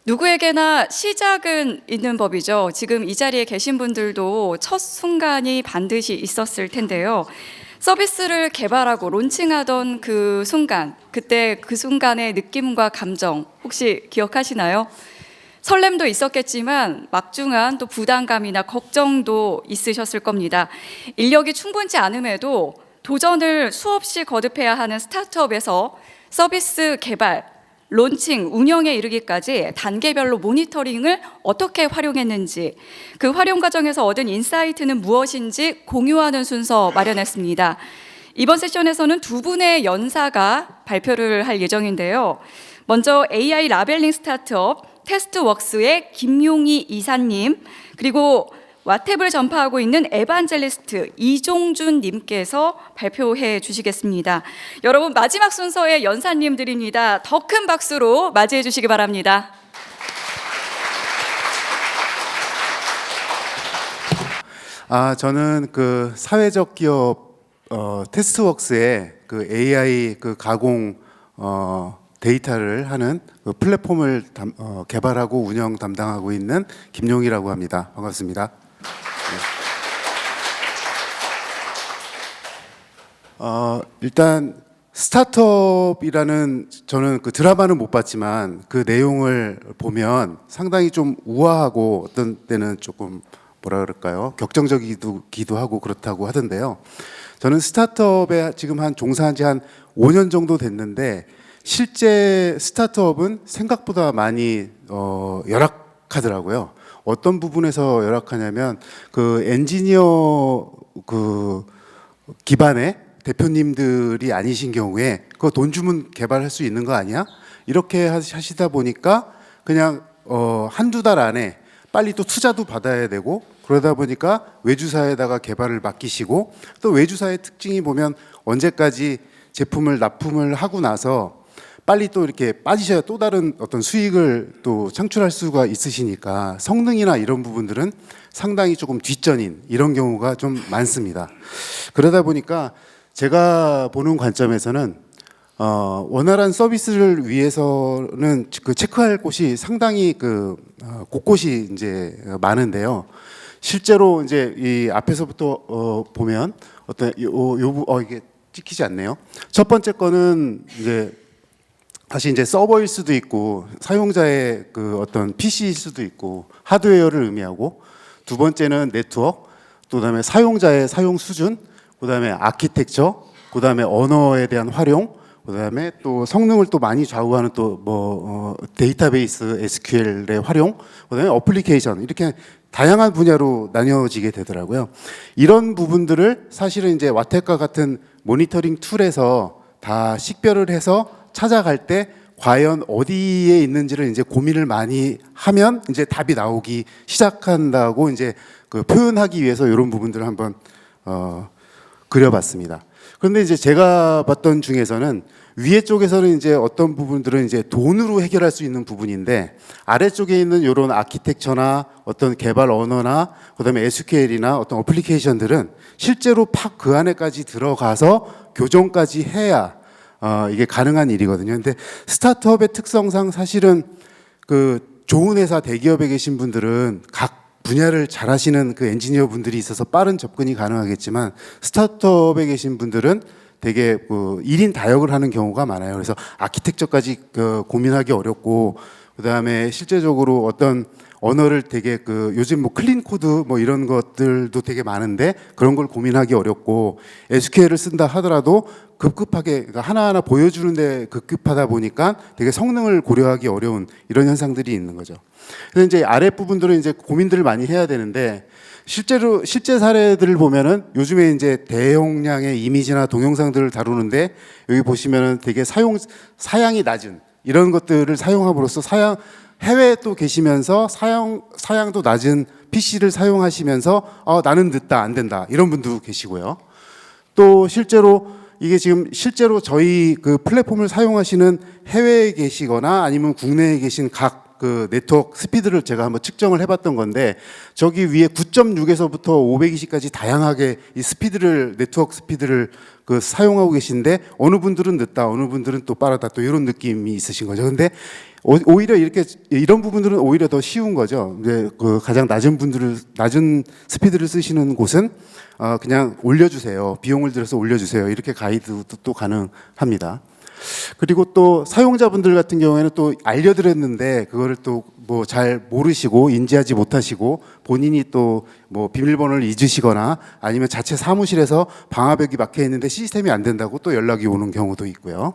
누구에게나 시작은 있는 법이죠. 지금 이 자리에 계신 분들도 첫 순간이 반드시 있었을 텐데요. 서비스를 개발하고 론칭하던 그 순간, 그때 그 순간의 느낌과 감정 혹시 기억하시나요? 설렘도 있었겠지만 막중한 또 부담감이나 걱정도 있으셨을 겁니다. 인력이 충분치 않음에도 도전을 수없이 거듭해야 하는 스타트업에서 서비스 개발, 론칭, 운영에 이르기까지 단계별로 모니터링을 어떻게 활용했는지, 그 활용 과정에서 얻은 인사이트는 무엇인지 공유하는 순서 마련했습니다. 이번 세션에서는 두 분의 연사가 발표를 할 예정인데요. 먼저 AI 라벨링 스타트업 테스트웍스의 김용희 이사님, 그리고 와탭을 전파하고 있는 에반젤리스트 이종준 님께서 발표해 주시겠습니다. 여러분, 마지막 순서의 연사님들입니다. 더 큰 박수로 맞이해 주시기 바랍니다. 저는 그 사회적 기업 테스트웍스의 그 AI 그 가공 데이터를 하는 그 플랫폼을 개발하고 운영 담당하고 있는 김용희라고 합니다. 반갑습니다. 일단 스타트업이라는, 저는 그 드라마는 못 봤지만 그 내용을 보면 상당히 좀 우아하고 어떤 때는 조금 뭐라 그럴까요? 격정적이기도 하고 그렇다고 하던데요. 저는 스타트업에 지금 종사한 지 한 5년 정도 됐는데, 실제 스타트업은 생각보다 많이 열악하더라고요. 어떤 부분에서 열악하냐면 그 엔지니어 그 기반의 대표님들이 아니신 경우에 그거 돈 주면 개발할 수 있는 거 아니야? 이렇게 하시다 보니까 그냥 한두 달 안에 빨리 또 투자도 받아야 되고, 그러다 보니까 외주사에다가 개발을 맡기시고, 또 외주사의 특징이 보면 언제까지 제품을 납품을 하고 나서 빨리 또 이렇게 빠지셔야 또 다른 어떤 수익을 또 창출할 수가 있으시니까 성능이나 이런 부분들은 상당히 조금 뒷전인 이런 경우가 좀 많습니다. 그러다 보니까 제가 보는 관점에서는 원활한 서비스를 위해서는 그 체크할 곳이 상당히 곳곳이 이제 많은데요. 실제로 이제 이 앞에서부터 보면 이게 찍히지 않네요. 첫 번째 거는 사실 이제 서버일 수도 있고 사용자의 그 어떤 PC일 수도 있고 하드웨어를 의미하고, 두 번째는 네트워크, 또 그다음에 사용자의 사용 수준, 그다음에 아키텍처, 그다음에 언어에 대한 활용, 그다음에 또 성능을 또 많이 좌우하는 또 데이터베이스 SQL의 활용, 그다음에 어플리케이션, 이렇게 다양한 분야로 나뉘어지게 되더라고요. 이런 부분들을 사실은 이제 와텍과 같은 모니터링 툴에서 다 식별을 해서 찾아갈 때 과연 어디에 있는지를 이제 고민을 많이 하면 이제 답이 나오기 시작한다고 이제 그 표현하기 위해서 이런 부분들을 한번 그려봤습니다. 그런데 이제 제가 봤던 중에서는 위에 쪽에서는 이제 어떤 부분들은 이제 돈으로 해결할 수 있는 부분인데, 아래쪽에 있는 이런 아키텍처나 어떤 개발 언어나 그다음에 SQL이나 어떤 어플리케이션들은 실제로 그 안에까지 들어가서 교정까지 해야 이게 가능한 일이거든요. 근데 스타트업의 특성상 사실은 그 좋은 회사 대기업에 계신 분들은 각 분야를 잘하시는 그 엔지니어 분들이 있어서 빠른 접근이 가능하겠지만, 스타트업에 계신 분들은 되게 그 1인 다역을 하는 경우가 많아요. 그래서 아키텍처까지 고민하기 어렵고, 그다음에 실제적으로 어떤 언어를 되게 요즘 클린 코드 이런 것들도 되게 많은데 그런 걸 고민하기 어렵고, SQL을 쓴다 하더라도 급급하게 그러니까 하나하나 보여주는데 급급하다 보니까 되게 성능을 고려하기 어려운 이런 현상들이 있는 거죠. 그래서 이제 아랫부분들은 이제 고민들을 많이 해야 되는데, 실제 사례들을 보면은 요즘에 이제 대용량의 이미지나 동영상들을 다루는데, 여기 보시면은 되게 사양이 낮은 이런 것들을 사용함으로써 해외에 또 계시면서 사양도 낮은 PC를 사용하시면서 나는 늦다, 안 된다, 이런 분도 계시고요. 또 실제로 저희 그 플랫폼을 사용하시는 해외에 계시거나 아니면 국내에 계신 각 그 네트워크 스피드를 제가 한번 측정을 해봤던 건데 저기 위에 9.6에서부터 520까지 다양하게 이 스피드를 네트워크 스피드를 그 사용하고 계신데 어느 분들은 늦다, 어느 분들은 또 빠르다, 또 이런 느낌이 있으신 거죠. 근데 오히려 이렇게 이런 부분들은 오히려 더 쉬운 거죠. 이제 그 가장 낮은 스피드를 쓰시는 곳은 그냥 올려주세요. 비용을 들여서 올려주세요. 이렇게 가이드도 또 가능합니다. 그리고 또 사용자분들 같은 경우에는 또 알려드렸는데 그거를 또 뭐 잘 모르시고 인지하지 못하시고 본인이 또 뭐 비밀번호를 잊으시거나 아니면 자체 사무실에서 방화벽이 막혀 있는데 시스템이 안 된다고 또 연락이 오는 경우도 있고요.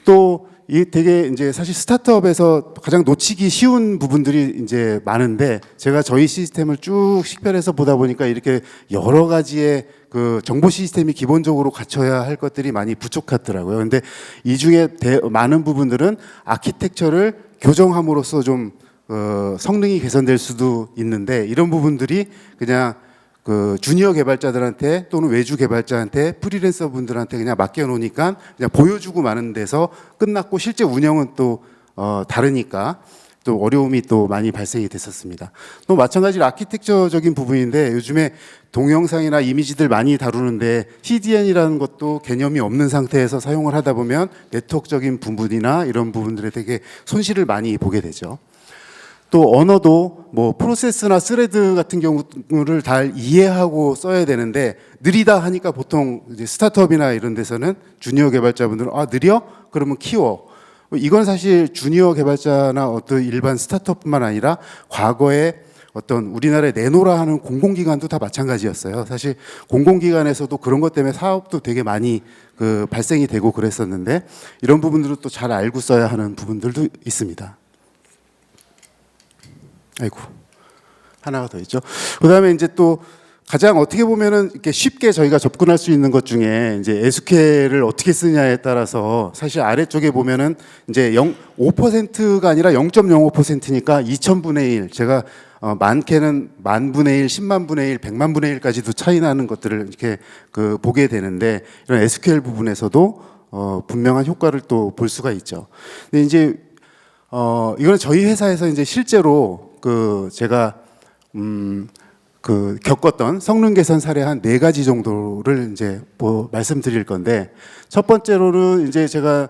또 이 되게 이제 사실 스타트업에서 가장 놓치기 쉬운 부분들이 이제 많은데 제가 저희 시스템을 쭉 식별해서 보다 보니까 이렇게 여러 가지의 그 정보 시스템이 기본적으로 갖춰야 할 것들이 많이 부족하더라고요. 근데 이 중에 많은 부분들은 아키텍처를 교정함으로써 좀 성능이 개선될 수도 있는데 이런 부분들이 그냥 그 주니어 개발자들한테 또는 외주 개발자한테 프리랜서 분들한테 그냥 맡겨놓으니까 그냥 보여주고 마는 데서 끝났고 실제 운영은 또 다르니까 또 어려움이 또 많이 발생이 됐었습니다. 또 마찬가지로 아키텍처적인 부분인데 요즘에 동영상이나 이미지들 많이 다루는데 CDN이라는 것도 개념이 없는 상태에서 사용을 하다 보면 네트워크적인 부분이나 이런 부분들에 되게 손실을 많이 보게 되죠. 또 언어도 뭐 프로세스나 스레드 같은 경우를 잘 이해하고 써야 되는데 느리다 하니까 보통 이제 스타트업이나 이런 데서는 주니어 개발자분들은 느려? 그러면 키워. 이건 사실 주니어 개발자나 어떤 일반 스타트업뿐만 아니라 과거에 어떤 우리나라에 내노라 하는 공공기관도 다 마찬가지였어요. 사실 공공기관에서도 그런 것 때문에 사업도 되게 많이 그 발생이 되고 그랬었는데 이런 부분들을 또 잘 알고 써야 하는 부분들도 있습니다. 아이고 하나가 더 있죠. 그다음에 이제 또 가장 어떻게 보면은 이렇게 쉽게 저희가 접근할 수 있는 것 중에 이제 SQL을 어떻게 쓰냐에 따라서 사실 아래쪽에 보면은 이제 5%가 아니라 0.05%니까 2000분의 1 제가 많게는 10,000분의 1, 100,000분의 1, 100,000분의 1까지도 차이 나는 것들을 이렇게 그 보게 되는데 이런 SQL 부분에서도 분명한 효과를 또 볼 수가 있죠. 근데 이제 이거는 저희 회사에서 이제 실제로 그 제가 그 겪었던 성능 개선 사례 한 4가지 정도를 이제 뭐 말씀드릴 건데 첫 번째로는 이제 제가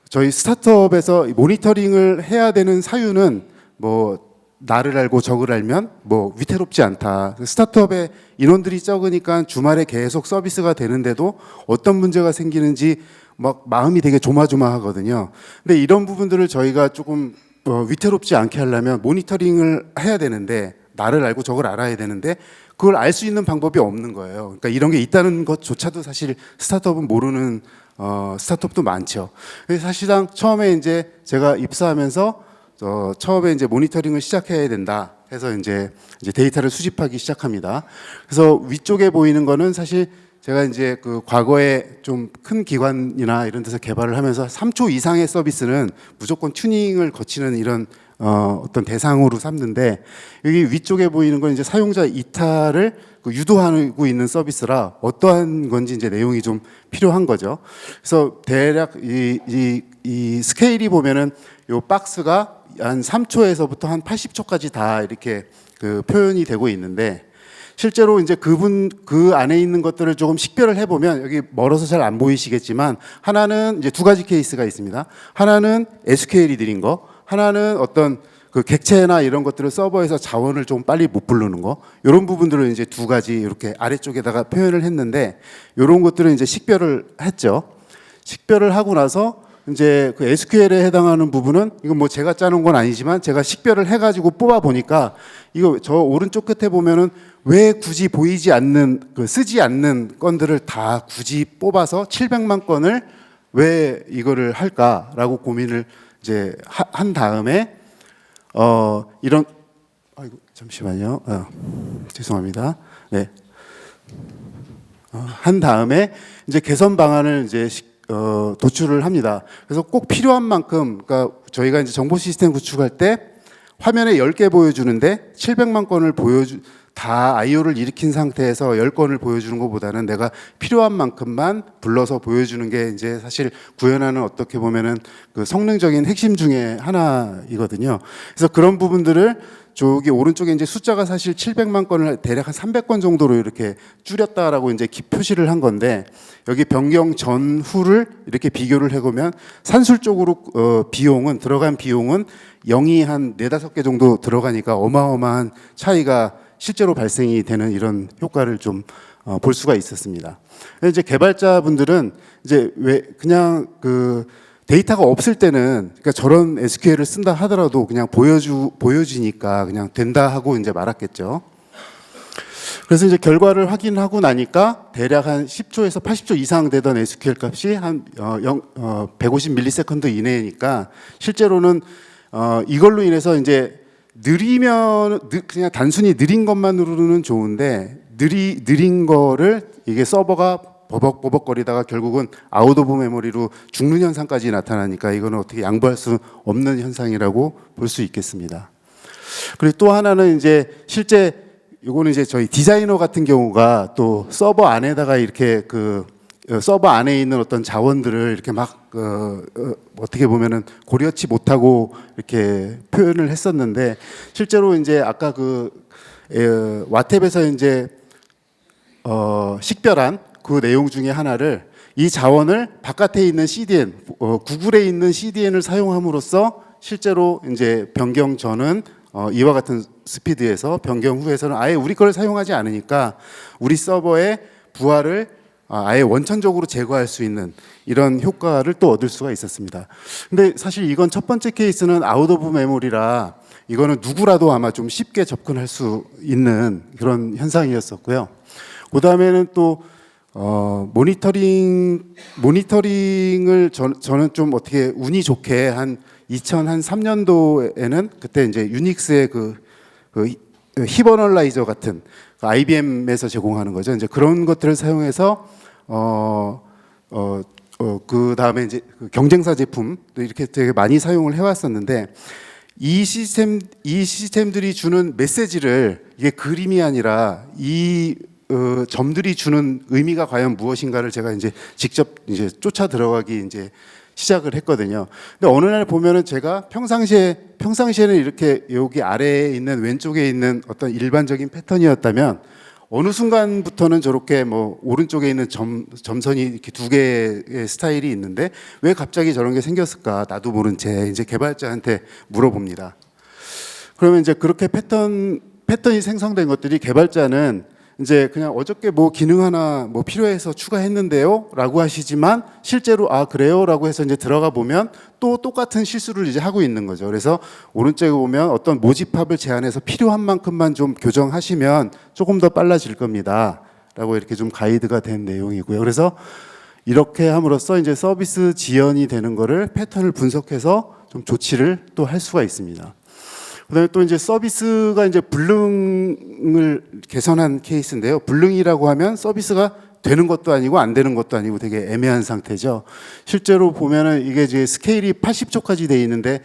저희 스타트업에서 모니터링을 해야 되는 사유는 뭐 나를 알고 적을 알면 뭐 위태롭지 않다. 스타트업에 인원들이 적으니까 주말에 계속 서비스가 되는데도 어떤 문제가 생기는지 막 마음이 되게 조마조마하거든요. 근데 이런 부분들을 저희가 조금 위태롭지 않게 하려면 모니터링을 해야 되는데 나를 알고 적을 알아야 되는데 그걸 알 수 있는 방법이 없는 거예요. 그러니까 이런 게 있다는 것조차도 사실 스타트업은 모르는 스타트업도 많죠. 그래서 사실상 처음에 이제 제가 입사하면서 처음에 이제 모니터링을 시작해야 된다 해서 이제 데이터를 수집하기 시작합니다. 그래서 위쪽에 보이는 거는 사실 제가 이제 그 과거에 좀 큰 기관이나 이런 데서 개발을 하면서 3초 이상의 서비스는 무조건 튜닝을 거치는 이런 어떤 대상으로 삼는데 여기 위쪽에 보이는 건 이제 사용자 이탈을 유도하고 있는 서비스라 어떠한 건지 이제 내용이 좀 필요한 거죠. 그래서 대략 이 스케일이 보면은 요 박스가 한 3초에서부터 한 80초까지 다 이렇게 그 표현이 되고 있는데 실제로 이제 그 안에 있는 것들을 조금 식별을 해보면 여기 멀어서 잘 안 보이시겠지만 하나는 이제 2가지 케이스가 있습니다. 하나는 SQL이 드린 거, 하나는 어떤 그 객체나 이런 것들을 서버에서 자원을 좀 빨리 못 부르는 거, 이런 부분들을 이제 2가지 이렇게 아래쪽에다가 표현을 했는데 이런 것들은 이제 식별을 했죠. 식별을 하고 나서 이제 그 SQL에 해당하는 부분은 이건 뭐 제가 짜놓은 건 아니지만 제가 식별을 해가지고 뽑아 보니까 이거 저 오른쪽 끝에 보면은 왜 굳이 보이지 않는 그 쓰지 않는 건들을 다 굳이 뽑아서 700만 건을 왜 이거를 할까라고 고민을 이제 한 다음에 이런 아이고 잠시만요. 죄송합니다. 네. 한 다음에 이제 개선 방안을 이제 도출을 합니다. 그래서 꼭 필요한 만큼, 그러니까 저희가 이제 정보 시스템 구축할 때 화면에 10개 보여주는데 700만 건을 다 IO를 일으킨 상태에서 10건을 보여주는 것보다는 내가 필요한 만큼만 불러서 보여주는 게 이제 사실 구현하는 어떻게 보면은 그 성능적인 핵심 중에 하나이거든요. 그래서 그런 부분들을 저기 오른쪽에 이제 숫자가 사실 700만 건을 대략 한 300건 정도로 이렇게 줄였다라고 이제 표시를 한 건데, 여기 변경 전후를 이렇게 비교를 해보면 산술적으로 비용은 들어간 비용은 0이 한 4-5개 정도 들어가니까 어마어마한 차이가 실제로 발생이 되는 이런 효과를 좀 볼 수가 있었습니다. 이제 개발자분들은 이제 왜 그냥 그 데이터가 없을 때는 그러니까 저런 SQL을 쓴다 하더라도 그냥 보여지니까 그냥 된다 하고 이제 말았겠죠. 그래서 이제 결과를 확인하고 나니까 대략 한 10초에서 80초 이상 되던 SQL 값이 한 150ms 이내니까 실제로는 이걸로 인해서 이제 느리면 그냥 단순히 느린 것만으로는 좋은데 느린 거를 이게 서버가 버벅버벅거리다가 결국은 아웃 오브 메모리로 죽는 현상까지 나타나니까 이거는 어떻게 양보할 수 없는 현상이라고 볼 수 있겠습니다. 그리고 또 하나는 이제 실제 요거는 이제 저희 디자이너 같은 경우가 또 서버 안에다가 이렇게 그 서버 안에 있는 어떤 자원들을 이렇게 막 어떻게 보면은 고려치 못하고 이렇게 표현을 했었는데, 실제로 이제 아까 그 와탭에서 이제 식별한 그 내용 중에 하나를 이 자원을 바깥에 있는 CDN, 구글에 있는 CDN을 사용함으로써 실제로 이제 변경 전은 이와 같은 스피드에서 변경 후에서는 아예 우리 걸 사용하지 않으니까 우리 서버의 부하를 아예 원천적으로 제거할 수 있는 이런 효과를 또 얻을 수가 있었습니다. 근데 사실 이건 첫 번째 케이스는 아웃 오브 메모리라 이거는 누구라도 아마 좀 쉽게 접근할 수 있는 그런 현상이었었고요. 그 다음에는 또 모니터링을 저는 좀 어떻게 운이 좋게 한 2003년도에는 그때 이제 유닉스의 그 히버널라이저 같은 IBM에서 제공하는 거죠. 이제 그런 것들을 사용해서 그 다음에 이제 그 경쟁사 제품도 이렇게 되게 많이 사용을 해왔었는데, 이 시스템들이 주는 메시지를 이게 그림이 아니라 이 점들이 주는 의미가 과연 무엇인가를 제가 이제 직접 이제 쫓아 들어가기 이제 시작을 했거든요. 근데 어느 날 보면은 제가 평상시에는 이렇게 여기 아래에 있는 왼쪽에 있는 어떤 일반적인 패턴이었다면 어느 순간부터는 저렇게 뭐 오른쪽에 있는 점선이 이렇게 두 개의 스타일이 있는데 왜 갑자기 저런 게 생겼을까? 나도 모른 채 이제 개발자한테 물어봅니다. 그러면 이제 그렇게 패턴이 생성된 것들이 개발자는 이제 그냥 어저께 뭐 기능 하나 뭐 필요해서 추가했는데요 라고 하시지만 실제로 아 그래요 라고 해서 이제 들어가 보면 또 똑같은 실수를 이제 하고 있는 거죠. 그래서 오른쪽에 보면 어떤 모집합을 제한해서 필요한 만큼만 좀 교정하시면 조금 더 빨라질 겁니다 라고 이렇게 좀 가이드가 된 내용이고요. 그래서 이렇게 함으로써 이제 서비스 지연이 되는 거를 패턴을 분석해서 좀 조치를 또 할 수가 있습니다. 그다음에 또 이제 서비스가 이제 불능을 개선한 케이스인데요. 불능이라고 하면 서비스가 되는 것도 아니고 안 되는 것도 아니고 되게 애매한 상태죠. 실제로 보면은 이게 이제 스케일이 80초까지 돼 있는데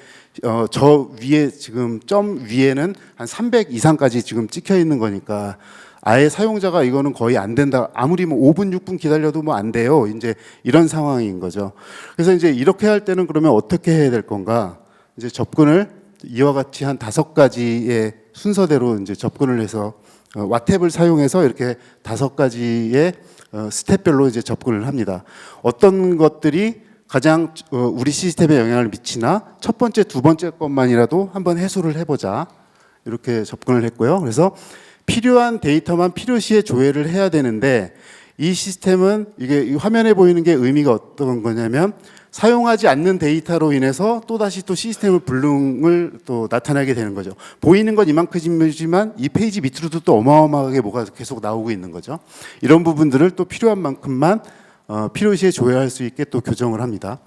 저 위에 지금 점 위에는 한 300 이상까지 지금 찍혀 있는 거니까 아예 사용자가 이거는 거의 안 된다. 아무리 뭐 5분 6분 기다려도 뭐 안 돼요. 이제 이런 상황인 거죠. 그래서 이제 이렇게 할 때는 그러면 어떻게 해야 될 건가? 이제 접근을 이와 같이 한 5가지의 순서대로 이제 접근을 해서 와탭을 사용해서 이렇게 5가지의 스텝별로 이제 접근을 합니다. 어떤 것들이 가장 우리 시스템에 영향을 미치나 첫 번째, 두 번째 것만이라도 한번 해소를 해보자 이렇게 접근을 했고요. 그래서 필요한 데이터만 필요시에 조회를 해야 되는데 이 시스템은 이게 이 화면에 보이는 게 의미가 어떤 거냐면 사용하지 않는 데이터로 인해서 또다시 또 시스템의 불능을 또 나타나게 되는 거죠. 보이는 건 이만큼이지만 이 페이지 밑으로도 또 어마어마하게 뭐가 계속 나오고 있는 거죠. 이런 부분들을 또 필요한 만큼만 필요시에 조회할 수 있게 또 교정을 합니다.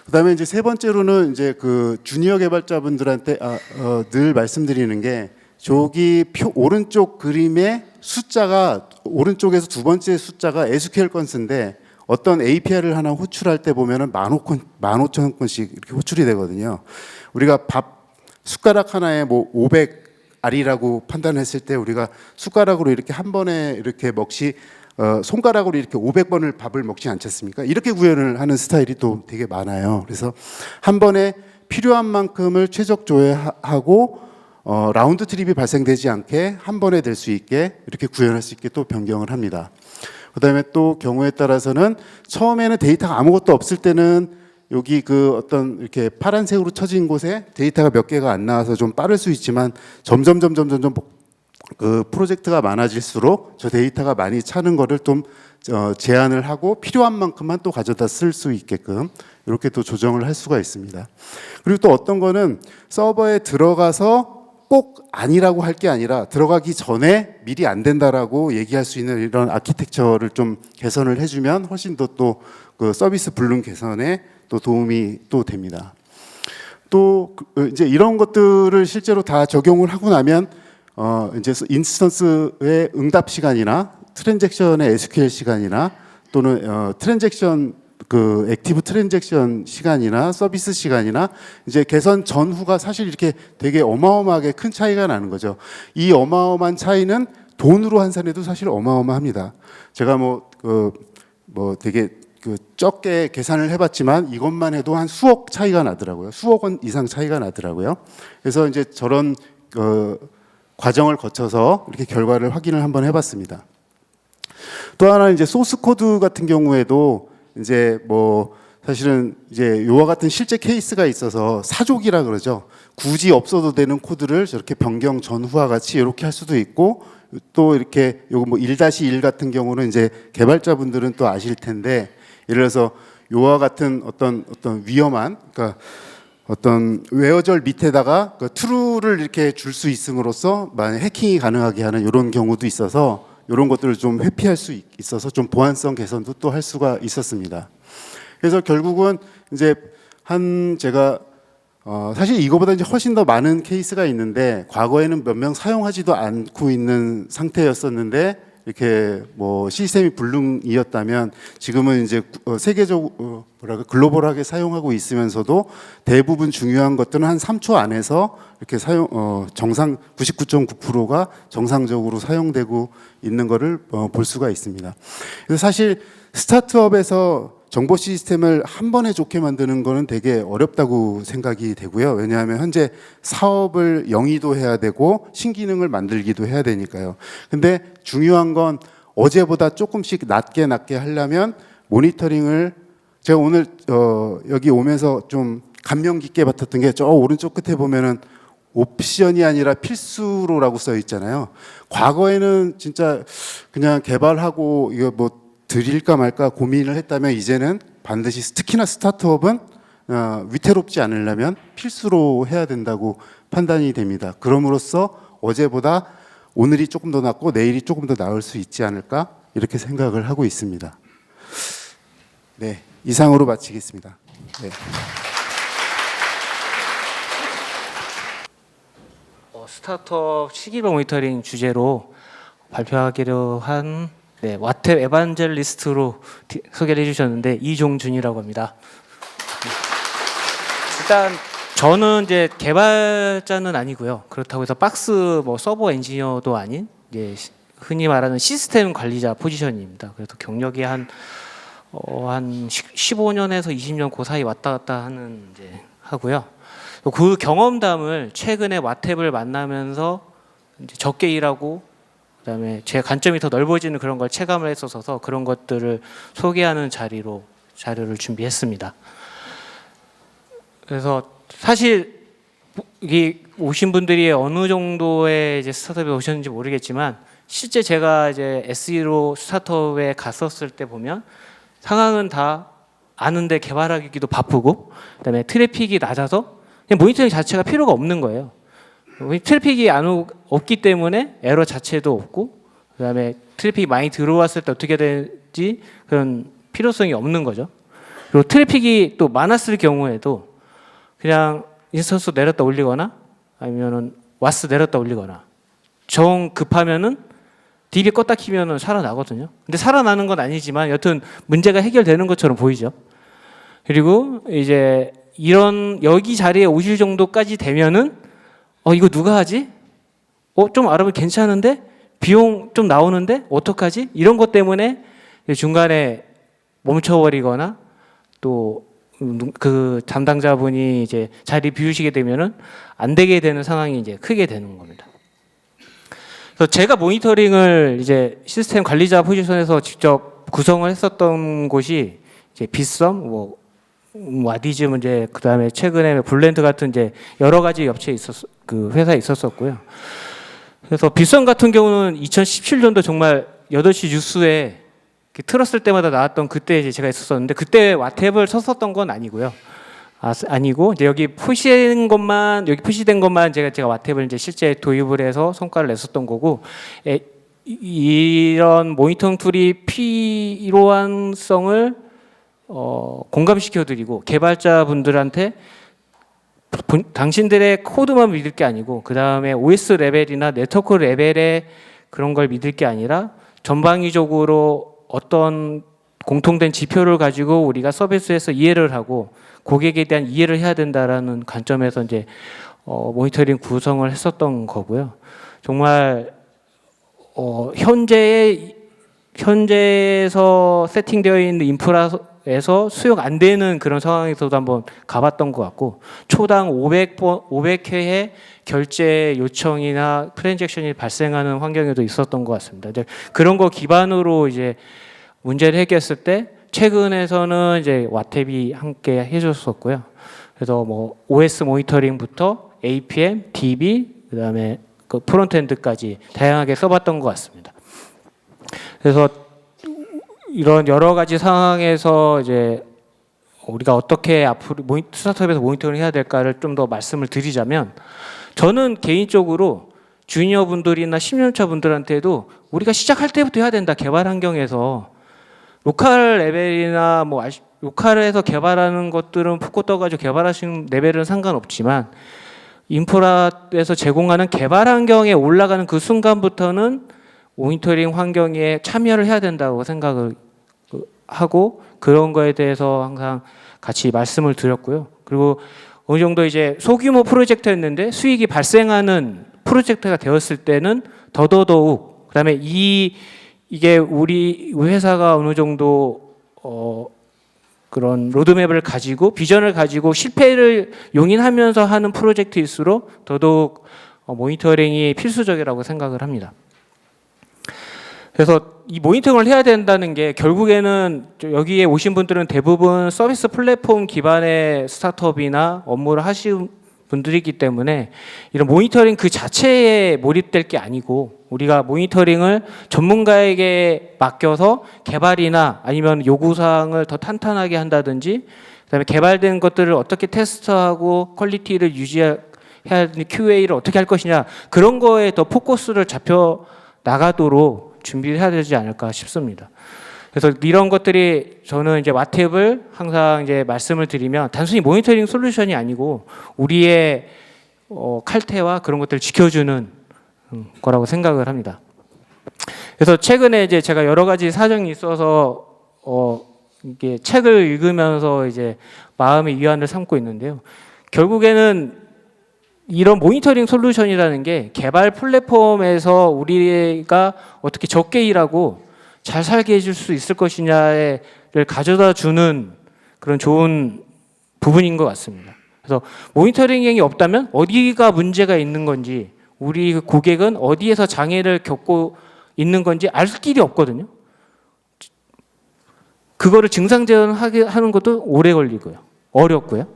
그다음에 이제 세 번째로는 이제 그 주니어 개발자분들한테 늘 말씀드리는 게 저기 오른쪽 그림의 숫자가 오른쪽에서 두 번째 숫자가 SQL 건수인데 어떤 API를 하나 호출할 때 보면은 15,000건씩 이렇게 호출이 되거든요. 우리가 밥 숟가락 하나에 뭐 500 아리라고 판단했을 때 우리가 숟가락으로 이렇게 한 번에 이렇게 먹지 손가락으로 이렇게 500번을 밥을 먹지 않지 않습니까? 이렇게 구현을 하는 스타일이 또 되게 많아요. 그래서 한 번에 필요한 만큼을 최적 조회하고 라운드 트립이 발생되지 않게 한 번에 될 수 있게 이렇게 구현할 수 있게 또 변경을 합니다. 그다음에 또 경우에 따라서는 처음에는 데이터가 아무것도 없을 때는 여기 그 어떤 이렇게 파란색으로 쳐진 곳에 데이터가 몇 개가 안 나와서 좀 빠를 수 있지만 점점 그 프로젝트가 많아질수록 저 데이터가 많이 차는 거를 좀 제한을 하고 필요한 만큼만 또 가져다 쓸 수 있게끔 이렇게 또 조정을 할 수가 있습니다. 그리고 또 어떤 거는 서버에 들어가서 꼭 아니라고 할 게 아니라 들어가기 전에 미리 안 된다라고 얘기할 수 있는 이런 아키텍처를 좀 개선을 해주면 훨씬 더 또 그 서비스 불능 개선에 또 도움이 또 됩니다. 또 이제 이런 것들을 실제로 다 적용을 하고 나면 이제 인스턴스의 응답 시간이나 트랜잭션의 SQL 시간이나 또는 트랜잭션 그 액티브 트랜잭션 시간이나 서비스 시간이나 이제 개선 전후가 사실 이렇게 되게 어마어마하게 큰 차이가 나는 거죠. 이 어마어마한 차이는 돈으로 환산해도 사실 어마어마합니다. 제가 되게 그 적게 계산을 해봤지만 이것만 해도 한 수억 차이가 나더라고요. 수억 원 이상 차이가 나더라고요. 그래서 이제 저런 과정을 거쳐서 이렇게 결과를 확인을 한번 해봤습니다. 또 하나 이제 소스 코드 같은 경우에도 이제 사실은 이제 요와 같은 실제 케이스가 있어서 사족이라 그러죠. 굳이 없어도 되는 코드를 저렇게 변경 전후와 같이 이렇게 할 수도 있고 또 이렇게 요거 1-1 같은 경우는 이제 개발자분들은 또 아실 텐데 예를 들어서 요와 같은 어떤 위험한 그러니까 어떤 웨어절 밑에다가 그 true를 이렇게 줄 수 있음으로써 만약 해킹이 가능하게 하는 이런 경우도 있어서 이런 것들을 좀 회피할 수 있어서 좀 보안성 개선도 또 할 수가 있었습니다. 그래서 결국은 이제 제가 사실 이거보다 이제 훨씬 더 많은 케이스가 있는데 과거에는 몇 명 사용하지도 않고 있는 상태였었는데 이렇게 시스템이 불능이었다면 지금은 이제 세계적으로 글로벌하게 사용하고 있으면서도 대부분 중요한 것들은 한 3초 안에서 이렇게 정상 99.9%가 정상적으로 사용되고 있는 거를 볼 수가 있습니다. 그래서 사실 스타트업에서 정보 시스템을 한 번에 좋게 만드는 거는 되게 어렵다고 생각이 되고요. 왜냐하면 현재 사업을 영위도 해야 되고 신기능을 만들기도 해야 되니까요. 근데 중요한 건 어제보다 조금씩 낮게 하려면 모니터링을 제가 오늘 여기 오면서 좀 감명 깊게 봤던 게 저 오른쪽 끝에 보면은 옵션이 아니라 필수로라고 써 있잖아요. 과거에는 진짜 그냥 개발하고 이거 드릴까 말까 고민을 했다면 이제는 반드시 특히나 스타트업은 위태롭지 않으려면 필수로 해야 된다고 판단이 됩니다. 그럼으로써 어제보다 오늘이 조금 더 낫고 내일이 조금 더 나을 수 있지 않을까 이렇게 생각을 하고 있습니다. 네, 이상으로 마치겠습니다. 네. 스타트업 시기별 모니터링 주제로 발표하기로 한 와탭 에반젤리스트로 소개를 해주셨는데 이종준이라고 합니다. 일단 저는 이제 개발자는 아니고요. 그렇다고 해서 박스 서버 엔지니어도 아닌 이제 흔히 말하는 시스템 관리자 포지션입니다. 그래서 경력이 한 15년에서 20년 그 사이 왔다 갔다 하는 이제 하고요. 그 경험담을 최근에 와탭을 만나면서 이제 적게 일하고 그다음에 제 관점이 더 넓어지는 그런 걸 체감을 했어서 그런 것들을 소개하는 자료를 준비했습니다. 그래서 사실 이 오신 분들이 어느 정도의 이제 스타트업에 오셨는지 모르겠지만 실제 제가 이제 SE로 스타트업에 갔었을 때 보면 상황은 다 아는데 개발하기도 바쁘고 그다음에 트래픽이 낮아서 그냥 모니터링 자체가 필요가 없는 거예요. 트래픽이 없기 때문에 에러 자체도 없고 그다음에 트래픽이 많이 들어왔을 때 어떻게 되는지 그런 필요성이 없는 거죠. 그리고 트래픽이 또 많았을 경우에도 그냥 인스턴스 내렸다 올리거나 아니면은 와스 내렸다 올리거나 정 급하면은 DB 껐다 키면은 살아나거든요. 근데 살아나는 건 아니지만 여튼 문제가 해결되는 것처럼 보이죠. 그리고 이제 여기 자리에 오실 정도까지 되면은 이거 누가 하지? 좀 알아보면 괜찮은데 비용 좀 나오는데 어떡하지? 이런 것 때문에 중간에 멈춰버리거나 또 그 담당자분이 이제 자리 비우시게 되면은 안 되게 되는 상황이 이제 크게 되는 겁니다. 그래서 제가 모니터링을 이제 시스템 관리자 포지션에서 직접 구성을 했었던 곳이 이제 빗썸, 와디즈 문제, 그다음에 최근에 블렌드 같은 이제 여러 가지 업체에 그 회사에 있었었고요. 그래서 빗썸 같은 경우는 2017년도 정말 8시 뉴스에 이렇게 틀었을 때마다 나왔던 그때 이제 제가 있었었는데 그때 와탭을 썼었던 건 아니고요. 아니고 이제 여기 표시된 것만 제가 와탭을 이제 실제 도입을 해서 성과를 냈었던 거고, 이런 모니터링 툴이 필요한성을 공감시켜드리고 개발자분들한테 당신들의 코드만 믿을 게 아니고 그 다음에 OS 레벨이나 네트워크 레벨의 그런 걸 믿을 게 아니라 전방위적으로 어떤 공통된 지표를 가지고 우리가 서비스에서 이해를 하고 고객에 대한 이해를 해야 된다라는 관점에서 이제 모니터링 구성을 했었던 거고요. 정말 현재에서 세팅되어 있는 인프라에서 수용 안 되는 그런 상황에서도 한번 가봤던 것 같고, 초당 500회의 결제 요청이나 트랜잭션이 발생하는 환경에도 있었던 것 같습니다. 이제 그런 거 기반으로 이제 문제를 해결했을 때 최근에서는 이제 와탭이 함께 해줬었고요. 그래서 OS 모니터링부터 APM, DB, 그다음에 그 프론트엔드까지 다양하게 써봤던 것 같습니다. 그래서 이런 여러 가지 상황에서 이제 우리가 어떻게 앞으로 스타트업에서 모니터링 해야 될까를 좀 더 말씀을 드리자면, 저는 개인적으로 주니어 분들이나 10년차 분들한테도 우리가 시작할 때부터 해야 된다. 개발 환경에서 로컬 레벨이나 로컬에서 개발하는 것들은 푹고 떠가지고 개발하시는 레벨은 상관없지만 인프라에서 제공하는 개발 환경에 올라가는 그 순간부터는 모니터링 환경에 참여를 해야 된다고 생각을 하고, 그런 거에 대해서 항상 같이 말씀을 드렸고요. 그리고 어느 정도 이제 소규모 프로젝트였는데 수익이 발생하는 프로젝트가 되었을 때는 더더욱, 그다음에 이게 우리 회사가 어느 정도 그런 로드맵을 가지고 비전을 가지고 실패를 용인하면서 하는 프로젝트일수록 더더욱 모니터링이 필수적이라고 생각을 합니다. 그래서 이 모니터링을 해야 된다는 게 결국에는 여기에 오신 분들은 대부분 서비스 플랫폼 기반의 스타트업이나 업무를 하시는 분들이기 때문에 이런 모니터링 그 자체에 몰입될 게 아니고, 우리가 모니터링을 전문가에게 맡겨서 개발이나 아니면 요구사항을 더 탄탄하게 한다든지, 그다음에 개발된 것들을 어떻게 테스트하고 퀄리티를 유지해야 하는 QA를 어떻게 할 것이냐, 그런 거에 더 포커스를 잡혀 나가도록 준비를 해야 되지 않을까 싶습니다. 그래서 이런 것들이 저는 이제 와탭을 항상 이제 말씀을 드리면 단순히 모니터링 솔루션이 아니고 우리의 칼퇴와 그런 것들을 지켜주는 거라고 생각을 합니다. 그래서 최근에 이제 제가 여러 가지 사정이 있어서 이게 책을 읽으면서 이제 마음의 위안을 삼고 있는데요. 결국에는 이런 모니터링 솔루션이라는 게 개발 플랫폼에서 우리가 어떻게 적게 일하고 잘 살게 해줄 수 있을 것이냐를 가져다 주는 그런 좋은 부분인 것 같습니다. 그래서 모니터링이 없다면 어디가 문제가 있는 건지, 우리 고객은 어디에서 장애를 겪고 있는 건지 알 길이 없거든요. 그거를 증상 제어하는 것도 오래 걸리고요, 어렵고요.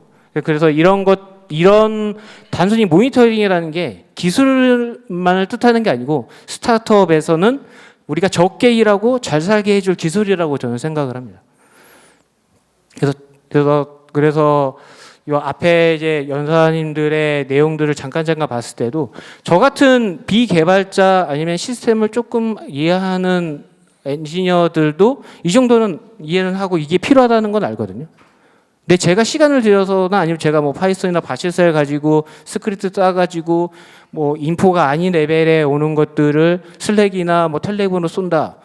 그래서 이런 단순히 모니터링이라는 게 기술만을 뜻하는 게 아니고 스타트업에서는 우리가 적게 일하고 잘 살게 해줄 기술이라고 저는 생각을 합니다. 그래서 이 앞에 이제 연사님들의 내용들을 잠깐 봤을 때도 저 같은 비개발자 아니면 시스템을 조금 이해하는 엔지니어들도 이 정도는 이해는 하고 이게 필요하다는 건 알거든요. 근데 제가 시간을 들여서나 아니면 제가 파이썬이나 바시셀 가지고 스크립트 짜가지고 인포가 아닌 레벨에 오는 것들을 슬랙이나 텔레그램으로 쏜다,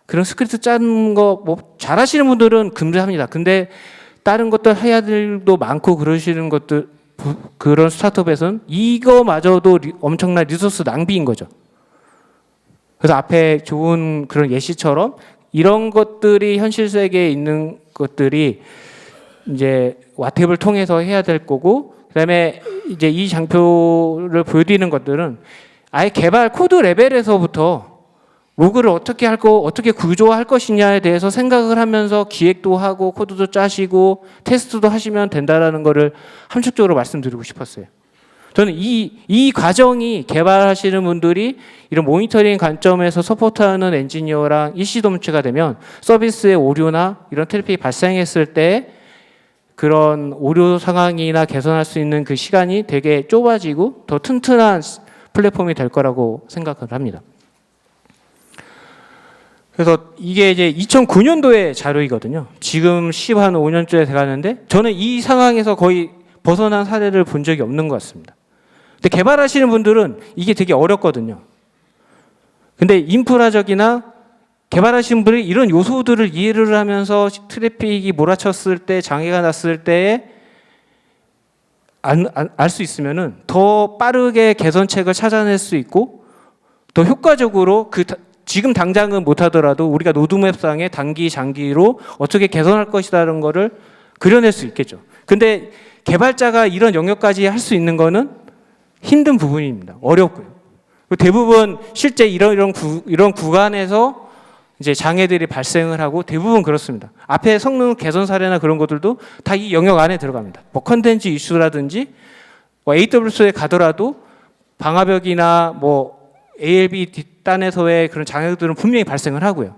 그런 스크립트 짜는 거 잘하시는 분들은 금지합니다. 근데 다른 것들 해야 될 일도 많고 그러시는 것들 그런 스타트업에서는 이거마저도 엄청난 리소스 낭비인 거죠. 그래서 앞에 좋은 그런 예시처럼 이런 것들이 현실 세계에 있는 것들이 이제 와탭을 통해서 해야 될 거고, 그다음에 이제 이 장표를 보여드리는 것들은 아예 개발 코드 레벨에서부터 로그를 어떻게 할 거, 어떻게 구조할 것이냐에 대해서 생각을 하면서 기획도 하고 코드도 짜시고 테스트도 하시면 된다라는 거를 함축적으로 말씀드리고 싶었어요. 저는 이 과정이 개발하시는 분들이 이런 모니터링 관점에서 서포트하는 엔지니어랑 일시dom치가 되면 서비스의 오류나 이런 트래픽이 발생했을 때 그런 오류 상황이나 개선할 수 있는 그 시간이 되게 좁아지고 더 튼튼한 플랫폼이 될 거라고 생각을 합니다. 그래서 이게 이제 2009년도의 자료이거든요. 지금 10한 5년째 돼가는데 저는 이 상황에서 거의 벗어난 사례를 본 적이 없는 것 같습니다. 근데 개발하시는 분들은 이게 되게 어렵거든요. 근데 인프라적이나 개발하시는 분들이 이런 요소들을 이해를 하면서 트래픽이 몰아쳤을 때, 장애가 났을 때에 알 수 있으면은 더 빠르게 개선책을 찾아낼 수 있고 더 효과적으로 지금 당장은 못하더라도 우리가 로드맵상에 단기, 장기로 어떻게 개선할 것이라는 거를 그려낼 수 있겠죠. 근데 개발자가 이런 영역까지 할 수 있는 거는 힘든 부분입니다. 어렵고요. 대부분 실제 이런 구간에서 이제 장애들이 발생을 하고 대부분 그렇습니다. 앞에 성능 개선 사례나 그런 것들도 다 이 영역 안에 들어갑니다. 뭐 컨텐츠 이슈라든지 뭐 AWS에 가더라도 방화벽이나 뭐 ALB 뒷단에서의 그런 장애들은 분명히 발생을 하고요.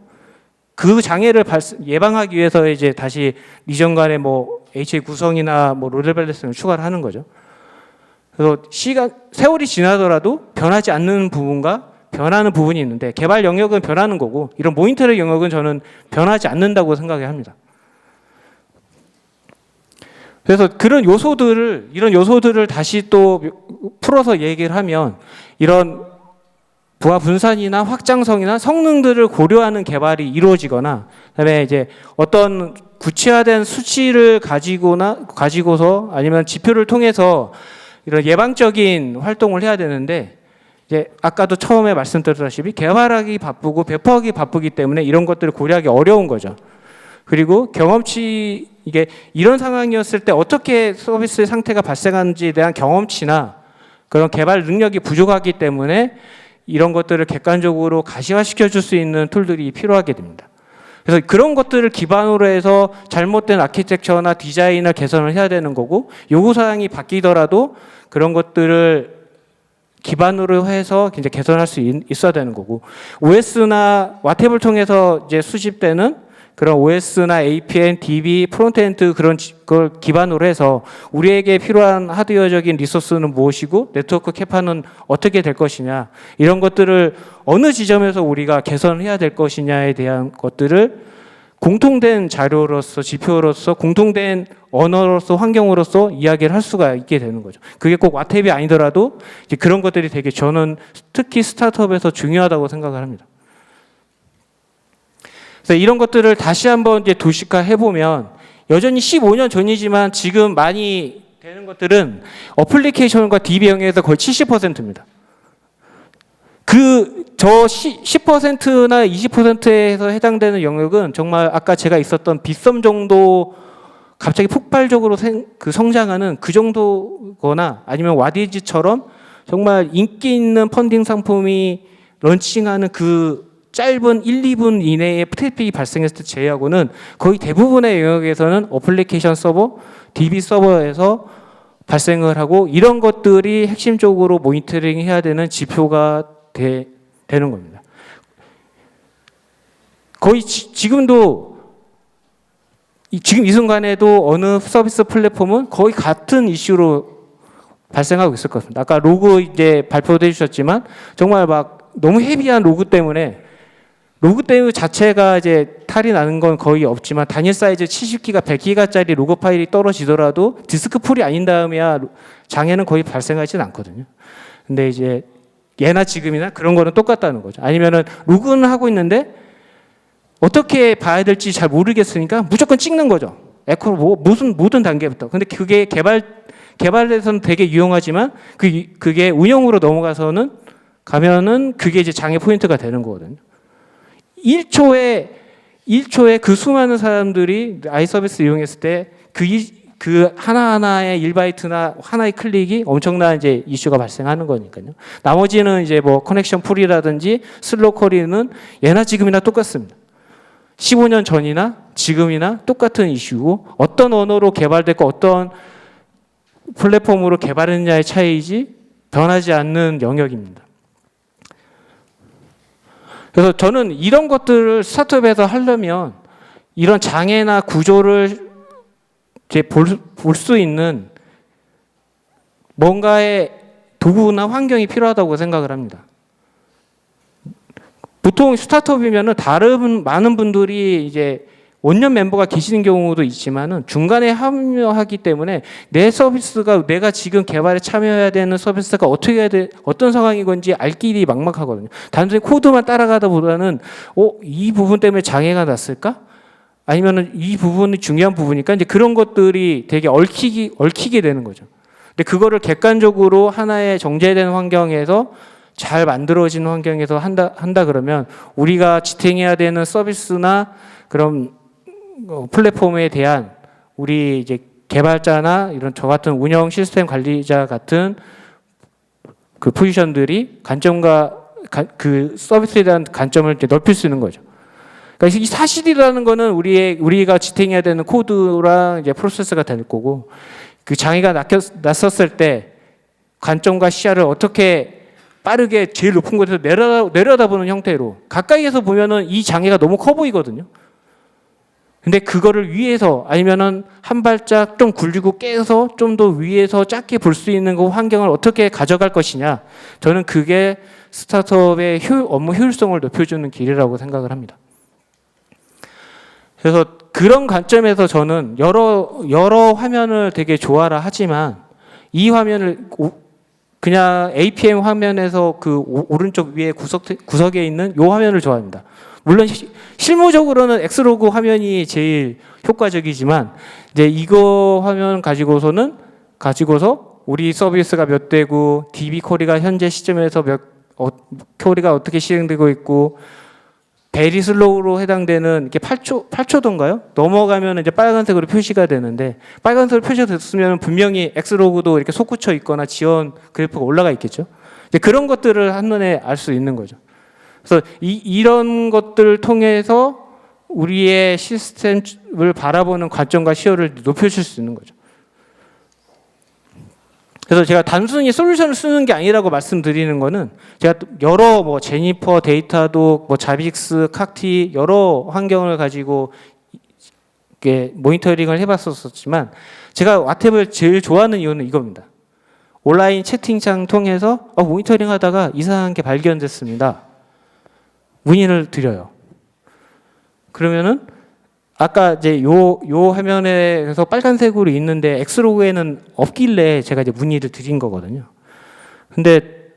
그 장애를 예방하기 위해서 이제 다시 리전 간의 뭐 HA 구성이나 뭐 로드 밸런싱을 추가를 하는 거죠. 그래서 세월이 지나더라도 변하지 않는 부분과 변하는 부분이 있는데 개발 영역은 변하는 거고 이런 모니터링 영역은 저는 변하지 않는다고 생각합니다. 그래서 이런 요소들을 다시 또 풀어서 얘기를 하면 이런 부하 분산이나 확장성이나 성능들을 고려하는 개발이 이루어지거나 그다음에 이제 어떤 구체화된 수치를 가지고서 아니면 지표를 통해서 이런 예방적인 활동을 해야 되는데 이제 아까도 처음에 말씀드렸다시피 개발하기 바쁘고 배포하기 바쁘기 때문에 이런 것들을 고려하기 어려운 거죠. 그리고 경험치 이게 이런 상황이었을 때 어떻게 서비스의 상태가 발생하는지에 대한 경험치나 그런 개발 능력이 부족하기 때문에 이런 것들을 객관적으로 가시화시켜 줄 수 있는 툴들이 필요하게 됩니다. 그래서 그런 것들을 기반으로 해서 잘못된 아키텍처나 디자인을 개선을 해야 되는 거고 요구사항이 바뀌더라도 그런 것들을 기반으로 해서 이제 개선할 수 있어야 되는 거고 OS나 와탭을 통해서 이제 수집되는 그런 OS나 APN, DB, 프론트엔드 그런 걸 기반으로 해서 우리에게 필요한 하드웨어적인 리소스는 무엇이고 네트워크 캐파는 어떻게 될 것이냐 이런 것들을 어느 지점에서 우리가 개선해야 될 것이냐에 대한 것들을 공통된 자료로서 지표로서 공통된 언어로서 환경으로서 이야기를 할 수가 있게 되는 거죠. 그게 꼭 와탭이 아니더라도 이제 그런 것들이 되게 저는 특히 스타트업에서 중요하다고 생각을 합니다. 그래서 이런 것들을 다시 한번 이제 도식화 해보면 여전히 15년 전이지만 지금 많이 되는 것들은 어플리케이션과 DB 영역에서 거의 70%입니다. 저 10%나 20%에서 해당되는 영역은 정말 아까 제가 있었던 빗썸 정도 갑자기 폭발적으로 성장하는 그 정도거나 아니면 와디즈처럼 정말 인기 있는 펀딩 상품이 런칭하는 그 짧은 1, 2분 이내에 트래픽이 발생했을 때 제외하고는 거의 대부분의 영역에서는 어플리케이션 서버, DB 서버에서 발생을 하고 이런 것들이 핵심적으로 모니터링 해야 되는 지표가 되는 겁니다. 거의 지금도 지금 이 순간에도 어느 서비스 플랫폼은 거의 같은 이슈로 발생하고 있을 것 같습니다. 아까 로그 이제 발표도 해주셨지만 정말 막 너무 헤비한 로그 때문에 자체가 이제 탈이 나는 건 거의 없지만 단일 사이즈 70기가 100기가짜리 로그 파일이 떨어지더라도 디스크 풀이 아닌 다음에야 장애는 거의 발생하지는 않거든요. 근데 이제 예나 지금이나 그런 거는 똑같다는 거죠. 아니면은 로그는 하고 있는데 어떻게 봐야 될지 잘 모르겠으니까 무조건 찍는 거죠. 에코로 모든 단계부터. 근데 그게 개발에서는 되게 유용하지만 그게 운영으로 넘어가서는 가면은 그게 이제 장애 포인트가 되는 거거든요. 1초에 그 수많은 사람들이 아이 서비스 이용했을 때 그 하나하나의 1바이트나 하나의 클릭이 엄청난 이제 이슈가 발생하는 거니까요. 나머지는 이제 뭐 커넥션 풀이라든지 슬로우 쿼리는 예나 지금이나 똑같습니다. 15년 전이나 지금이나 똑같은 이슈고 어떤 언어로 개발됐고 어떤 플랫폼으로 개발했느냐의 차이지 변하지 않는 영역입니다. 그래서 저는 이런 것들을 스타트업에서 하려면 이런 장애나 구조를 볼 수 있는 뭔가의 도구나 환경이 필요하다고 생각을 합니다. 보통 스타트업이면은 다른 많은 분들이 이제 원년 멤버가 계시는 경우도 있지만은 중간에 합류하기 때문에 내 서비스가 내가 지금 개발에 참여해야 되는 서비스가 어떻게 해야 돼, 어떤 상황인 건지 알 길이 막막하거든요. 단순히 코드만 따라가다 보다는 이 부분 때문에 장애가 났을까? 아니면은 이 부분이 중요한 부분이니까 이제 그런 것들이 되게 얽히게 되는 거죠. 근데 그거를 객관적으로 하나의 정제된 환경에서 잘 만들어진 환경에서 한다 그러면 우리가 지탱해야 되는 서비스나 그런 플랫폼에 대한 우리 이제 개발자나 이런 저 같은 운영 시스템 관리자 같은 그 포지션들이 관점과 그 서비스에 대한 관점을 이제 넓힐 수 있는 거죠. 그러니까 이 사실이라는 거는 우리가 지탱해야 되는 코드랑 이제 프로세스가 될 거고 그 장애가 났었을 때 관점과 시야를 어떻게 빠르게 제일 높은 곳에서 내려다보는 형태로 가까이에서 보면은 이 장애가 너무 커 보이거든요. 근데 그거를 위에서 아니면은 한 발짝 좀 굴리고 깨서 좀 더 위에서 작게 볼 수 있는 그 환경을 어떻게 가져갈 것이냐. 저는 그게 스타트업의 업무 효율성을 높여주는 길이라고 생각을 합니다. 그래서 그런 관점에서 저는 여러 화면을 되게 좋아라 하지만 이 화면을 그냥 APM 화면에서 그 오른쪽 위에 구석에 있는 이 화면을 좋아합니다. 물론 실무적으로는 X로그 화면이 제일 효과적이지만 이제 이거 화면 가지고서 우리 서비스가 몇 대고 DB 쿼리가 현재 시점에서 쿼리가 어떻게 실행되고 있고 베리 슬로우로 해당되는 이게 8초던가요? 넘어가면 이제 빨간색으로 표시가 되는데 빨간색으로 표시가 됐으면 분명히 X로그도 이렇게 솟구쳐 있거나 지원 그래프가 올라가 있겠죠. 이제 그런 것들을 한눈에 알 수 있는 거죠. 그래서 이런 것들을 통해서 우리의 시스템을 바라보는 관점과 시야를 높여줄 수 있는 거죠. 그래서 제가 단순히 솔루션을 쓰는 게 아니라고 말씀드리는 거는 제가 여러 뭐 제니퍼, 데이터독, 뭐 자빅스, 칵티 여러 환경을 가지고 이렇게 모니터링을 해봤었지만 제가 왓탭을 제일 좋아하는 이유는 이겁니다. 온라인 채팅창 통해서 모니터링 하다가 이상한 게 발견됐습니다. 문의를 드려요. 그러면은 아까 이제 요 화면에서 빨간색으로 있는데 X로그에는 없길래 제가 이제 문의를 드린 거거든요. 근데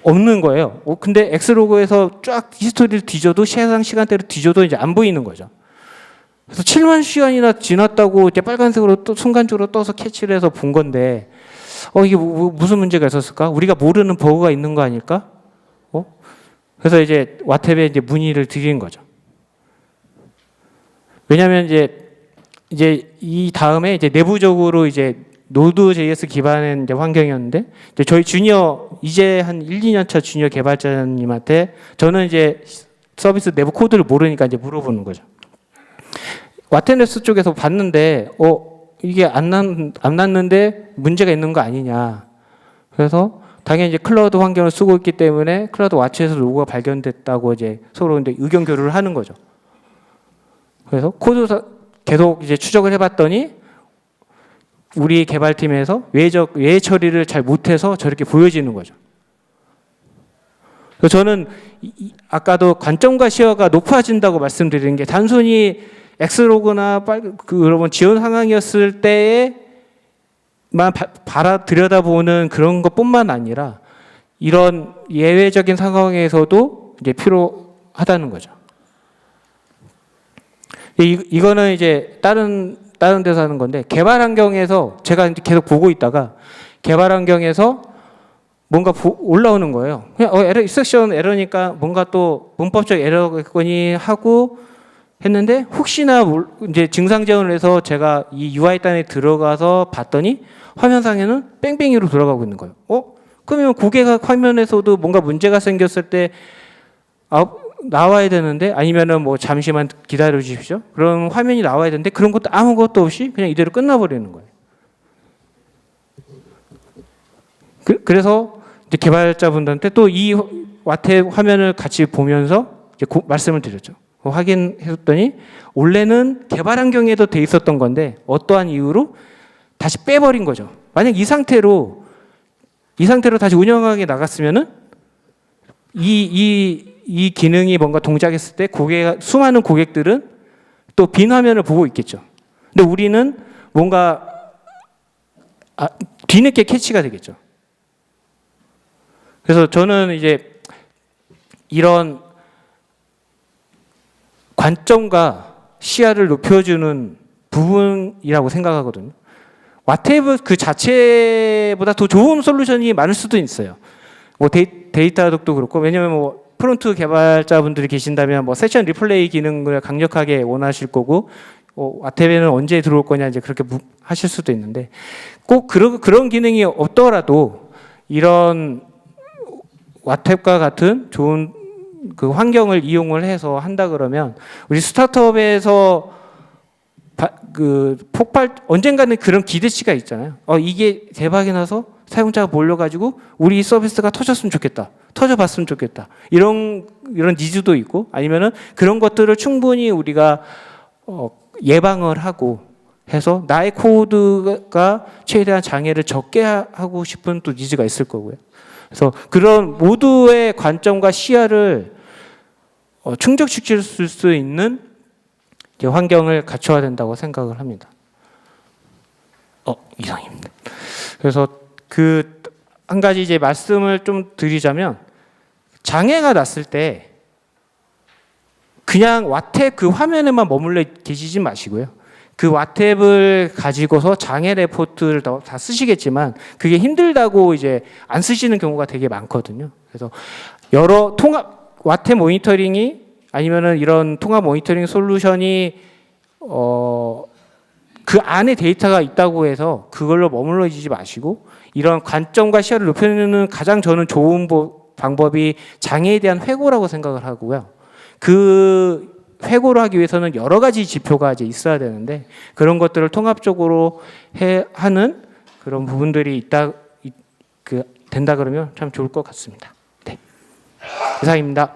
없는 거예요. 근데 X로그에서 쫙 히스토리를 뒤져도 해당 시간대를 뒤져도 이제 안 보이는 거죠. 그래서 7만 시간이나 지났다고 이제 빨간색으로 또 순간적으로 떠서 캐치를 해서 본 건데 이게 무슨 문제가 있었을까? 우리가 모르는 버그가 있는 거 아닐까? 그래서 이제 왓탭에 이제 문의를 드린 거죠. 왜냐하면 이제 이 다음에 이제 내부적으로 이제 노드.js 기반의 이제 환경이었는데 이제 저희 이제 한 1, 2년 차 주니어 개발자님한테 저는 이제 서비스 내부 코드를 모르니까 이제 물어보는 거죠. 와테네스 쪽에서 봤는데 이게 안 났는데 문제가 있는 거 아니냐. 그래서 당연히 이제 클라우드 환경을 쓰고 있기 때문에 클라우드 와치에서 로고가 발견됐다고 이제 서로 이제 의견 교류를 하는 거죠. 그래서 코드 계속 이제 추적을 해봤더니 우리 개발팀에서 외 처리를 잘 못해서 저렇게 보여지는 거죠. 그래서 저는 아까도 관점과 시야가 높아진다고 말씀드리는 게 단순히 X로그나 여러분 지원 상황이었을 때에만 들여다보는 그런 것뿐만 아니라 이런 예외적인 상황에서도 이제 필요하다는 거죠. 이거는 이제 다른 다른 데서 하는 건데 개발 환경에서 제가 이제 계속 보고 있다가 개발 환경에서 뭔가 올라오는 거예요. 그냥 에러, 인스트럭션 에러니까 뭔가 또 문법적 에러겠거니 하고 했는데 혹시나 이제 증상 제어를 해서 제가 이 UI 단에 들어가서 봤더니 화면상에는 뺑뺑이로 돌아가고 있는 거예요. 그러면 고객 화면에서도 뭔가 문제가 생겼을 때 나와야 되는데 아니면은 뭐 잠시만 기다려 주십시오. 그런 화면이 나와야 되는데 그런 것도 아무것도 없이 그냥 이대로 끝나버리는 거예요. 그래서 이제 개발자분들한테 또 이 와테 화면을 같이 보면서 이제 말씀을 드렸죠. 확인했더니 원래는 개발 환경에도 돼 있었던 건데 어떠한 이유로 다시 빼버린 거죠. 만약 이 상태로 다시 운영하게 나갔으면은 이 기능이 뭔가 동작했을 때 수많은 고객들은 또 빈 화면을 보고 있겠죠. 근데 우리는 뭔가 뒤늦게 캐치가 되겠죠. 그래서 저는 이제 이런 관점과 시야를 높여주는 부분이라고 생각하거든요. 와테브 그 자체보다 더 좋은 솔루션이 많을 수도 있어요. 뭐 데이터 독도 그렇고 왜냐면 뭐 프론트 개발자분들이 계신다면 뭐 세션 리플레이 기능을 강력하게 원하실 거고 와테브는 언제 들어올 거냐 이제 그렇게 하실 수도 있는데 꼭 그런 기능이 없더라도 이런 와테브과 같은 좋은 그 환경을 이용을 해서 한다 그러면 우리 스타트업에서 그 폭발 언젠가는 그런 기대치가 있잖아요. 이게 대박이 나서 사용자가 몰려가지고 우리 서비스가 터졌으면 좋겠다, 터져봤으면 좋겠다. 이런 니즈도 있고 아니면은 그런 것들을 충분히 우리가 예방을 하고 해서 나의 코드가 최대한 장애를 적게 하고 싶은 또 니즈가 있을 거고요. 그래서 그런 모두의 관점과 시야를 충족시킬 수 있는 환경을 갖춰야 된다고 생각을 합니다. 이상입니다. 그래서 그 한 가지 이제 말씀을 좀 드리자면 장애가 났을 때 그냥 와탭 그 화면에만 머물러 계시지 마시고요. 그 와탭을 가지고서 장애 레포트를 다 쓰시겠지만 그게 힘들다고 이제 안 쓰시는 경우가 되게 많거든요. 그래서 여러 통합 와탭 모니터링이 아니면은 이런 통합 모니터링 솔루션이 그 안에 데이터가 있다고 해서 그걸로 머물러지지 마시고 이런 관점과 시야를 높이는 가장 저는 좋은 방법이 장애에 대한 회고라고 생각을 하고요. 그 회고를 하기 위해서는 여러 가지 지표가 이제 있어야 되는데 그런 것들을 통합적으로 하는 그런 부분들이 된다 그러면 참 좋을 것 같습니다. 네. 이상입니다.